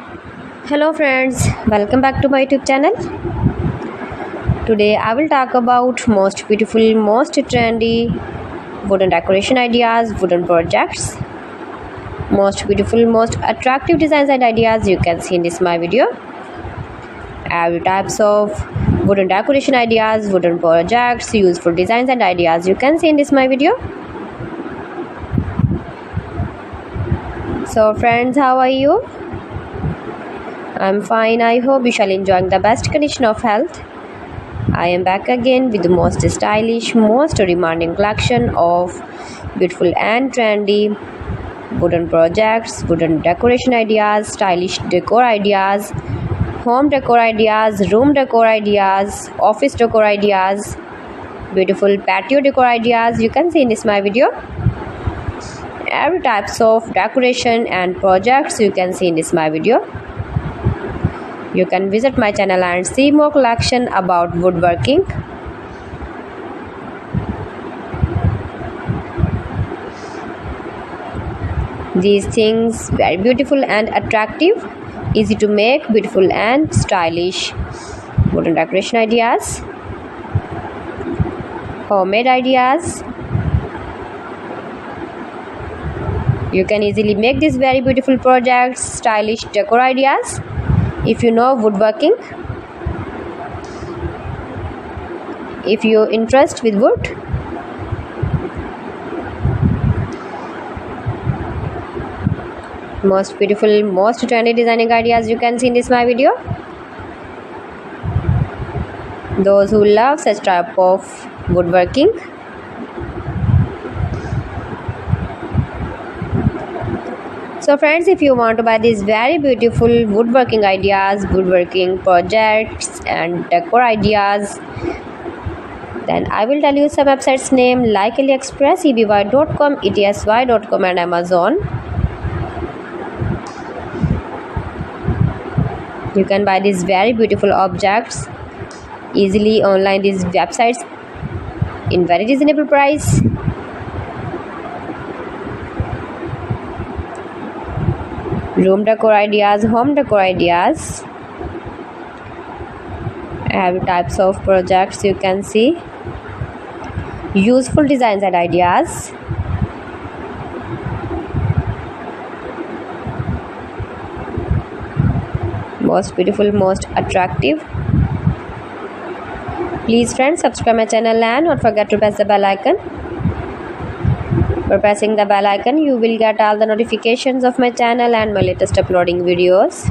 Hello friends, welcome back to my YouTube channel. Today I will talk about most beautiful, most trendy wooden decoration ideas, wooden projects, most beautiful, most attractive designs and ideas you can see in this my video. Every types of wooden decoration ideas, wooden projects, useful designs and ideas you can see in this my video. So friends, how are you? I'm fine. I hope you shall enjoying the best condition of health. I am back again with the most stylish, most demanding collection of beautiful and trendy wooden projects, wooden decoration ideas, stylish decor ideas, home decor ideas, room decor ideas, office decor ideas, beautiful patio decor ideas you can see in this my video. Every types of decoration and projects you can see in this my video. You can visit my channel and see more collection about woodworking. These things very beautiful and attractive, easy to make, beautiful and stylish wooden decoration ideas, homemade ideas. You can easily make these very beautiful projects, stylish decor ideas. If you know woodworking, if you interest with wood, most beautiful, most trendy designing ideas you can see in this my video. Those who love such type of woodworking, so friends, if you want to buy these very beautiful woodworking ideas, woodworking projects and decor ideas, then I will tell you some websites name like AliExpress, eby.com, etsy.com and Amazon. You can buy these very beautiful objects easily online, these websites in very reasonable price. Room decor ideas, home decor ideas, every types of projects you can see, useful designs and ideas, most beautiful, most attractive. Please friends, subscribe my channel and don't forget to press the bell icon. For pressing the bell icon, you will get all the notifications of my channel and my latest uploading videos.